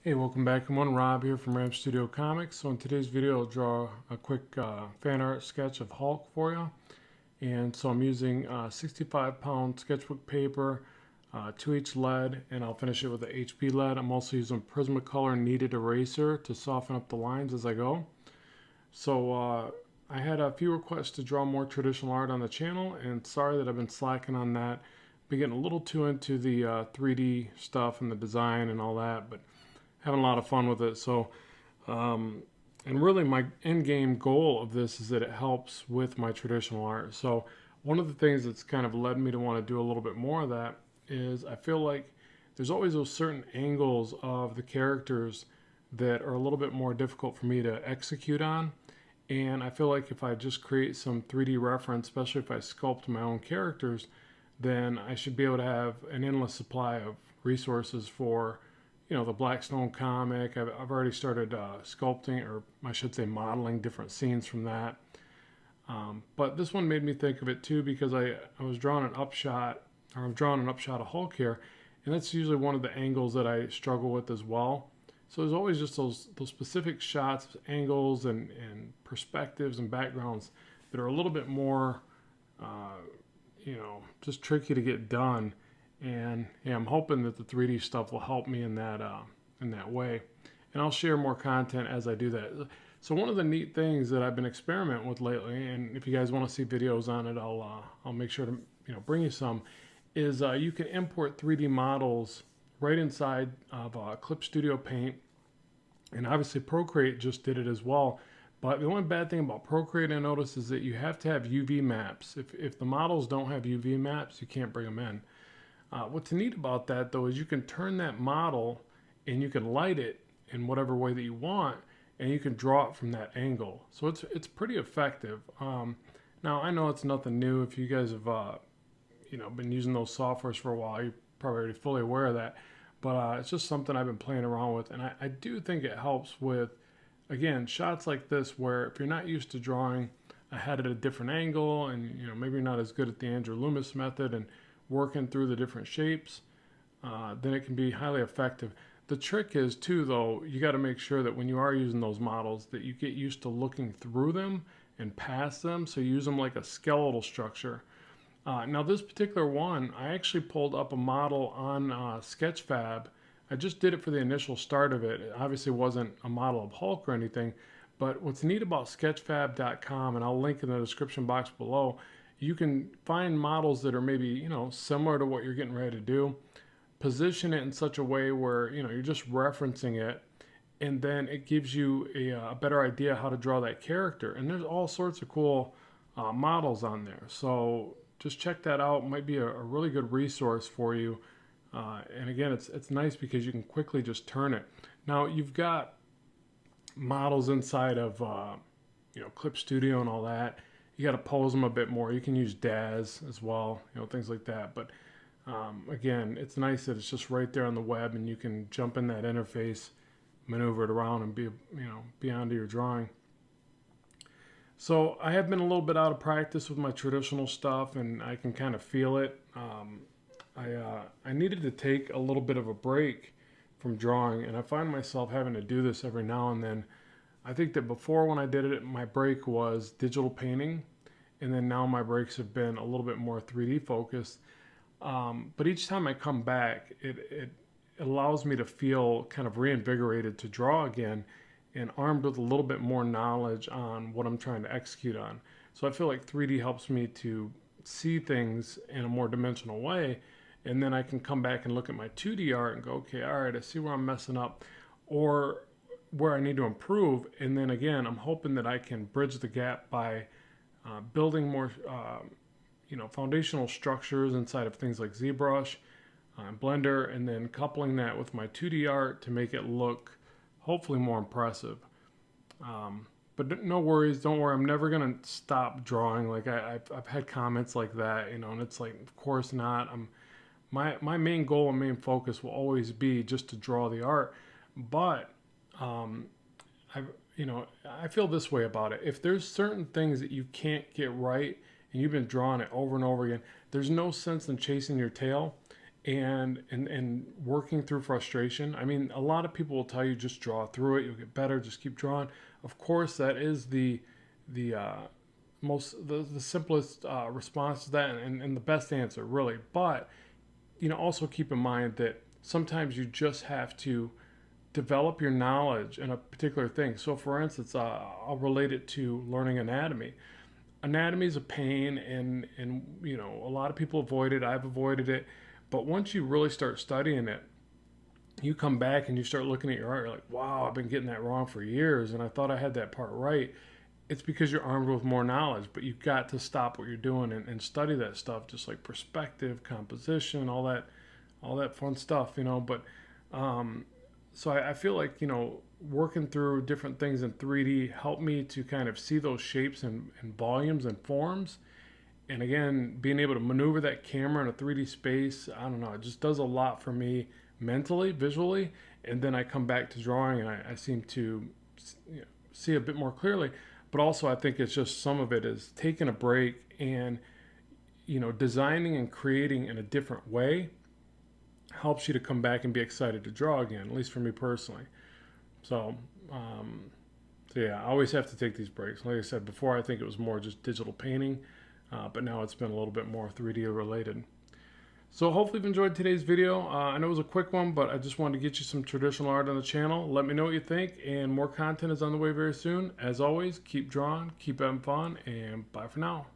Hey, welcome back. I'm Rob here from Ram Studio Comics. So in today's video, I'll draw a quick fan art sketch of Hulk for you. And so I'm using 65-pound sketchbook paper, 2H lead, and I'll finish it with a HB lead. I'm also using Prismacolor kneaded eraser to soften up the lines as I go. So I had a few requests to draw more traditional art on the channel, and sorry that I've been slacking on that. Been getting a little too into the 3D stuff and the design and all that, but having a lot of fun with it. So, and really my end game goal of this is that it helps with my traditional art. So one of the things that's kind of led me to want to do a little bit more of that is I feel like there's always those certain angles of the characters that are a little bit more difficult for me to execute on. And I feel like if I just create some 3D reference, especially if I sculpt my own characters, then I should be able to have an endless supply of resources for, the Blackstone comic. I've already started sculpting, or I should say modeling different scenes from that. But this one made me think of it too because I was drawing an upshot, or I'm drawing an upshot of Hulk here, and that's usually one of the angles that I struggle with as well. So there's always just those specific shots, angles, and perspectives and backgrounds that are a little bit more, just tricky to get done. And yeah, I'm hoping that the 3D stuff will help me in that way. And I'll share more content as I do that. So one of the neat things that I've been experimenting with lately, and if you guys want to see videos on it, I'll make sure to bring you some. Is you can import 3D models right inside of Clip Studio Paint, and obviously Procreate just did it as well. But the only bad thing about Procreate I noticed is that you have to have UV maps. If the models don't have UV maps, you can't bring them in. What's neat about that though is you can turn that model and you can light it in whatever way that you want, and you can draw it from that angle. So it's pretty effective. Now I know it's nothing new. If you guys have been using those softwares for a while, you're probably already fully aware of that. But it's just something I've been playing around with, and I do think it helps with, again, shots like this where if you're not used to drawing ahead at a different angle, and maybe you're not as good at the Andrew Loomis method and working through the different shapes, then it can be highly effective. The trick is too, though, you got to make sure that when you are using those models that you get used to looking through them and past them, so you use them like a skeletal structure. Now this particular one, I actually pulled up a model on Sketchfab. I just did it for the initial start of it. It obviously wasn't a model of Hulk or anything, but what's neat about sketchfab.com, and I'll link in the description box below, you can find models that are maybe, similar to what you're getting ready to do, position it in such a way where, you're just referencing it, and then it gives you a better idea how to draw that character. And there's all sorts of cool models on there. So just check that out. It might be a really good resource for you. And again, it's nice because you can quickly just turn it. Now you've got models inside of, Clip Studio and all that. You got to pose them a bit more. You can use DAZ as well, things like that. But again, it's nice that it's just right there on the web, and you can jump in that interface, maneuver it around, and be onto your drawing. So I have been a little bit out of practice with my traditional stuff, and I can kind of feel it. I needed to take a little bit of a break from drawing, and I find myself having to do this every now and then. I think that before, when I did it, my break was digital painting, and then now my breaks have been a little bit more 3D focused. But each time I come back, it allows me to feel kind of reinvigorated to draw again, and armed with a little bit more knowledge on what I'm trying to execute on. So I feel like 3D helps me to see things in a more dimensional way, and then I can come back and look at my 2D art and go, okay, all right, I see where I'm messing up, or where I need to improve. And then again, I'm hoping that I can bridge the gap by building more, foundational structures inside of things like ZBrush and Blender, and then coupling that with my 2D art to make it look hopefully more impressive. But no worries, don't worry, I'm never gonna stop drawing. Like I've had comments like that, and it's like, of course not. My main goal and main focus will always be just to draw the art. But I feel this way about it. If there's certain things that you can't get right, and you've been drawing it over and over again, there's no sense in chasing your tail. and working through frustration. I mean, a lot of people will tell you just draw through it, you'll get better, just keep drawing. Of course, that is the the simplest response to that, and the best answer, really. But also keep in mind that sometimes you just have to develop your knowledge in a particular thing. So, for instance, I'll relate it to learning anatomy. Anatomy is a pain, and a lot of people avoid it. I've avoided it, but once you really start studying it, you come back and you start looking at your art. You're like, wow, I've been getting that wrong for years, and I thought I had that part right. It's because you're armed with more knowledge, but you've got to stop what you're doing and study that stuff, just like perspective, composition, all that fun stuff. But so I feel like working through different things in 3D helped me to kind of see those shapes and volumes and forms. And again, being able to maneuver that camera in a 3D space, I don't know, it just does a lot for me mentally, visually. And then I come back to drawing and I seem to see a bit more clearly. But also I think it's just some of it is taking a break and designing and creating in a different way helps you to come back and be excited to draw again, at least for me personally. So, yeah, I always have to take these breaks. Like I said before, I think it was more just digital painting, but now it's been a little bit more 3D related. So hopefully you've enjoyed today's video. I know it was a quick one, but I just wanted to get you some traditional art on the channel. Let me know what you think, and more content is on the way very soon. As always, keep drawing, keep having fun, and bye for now.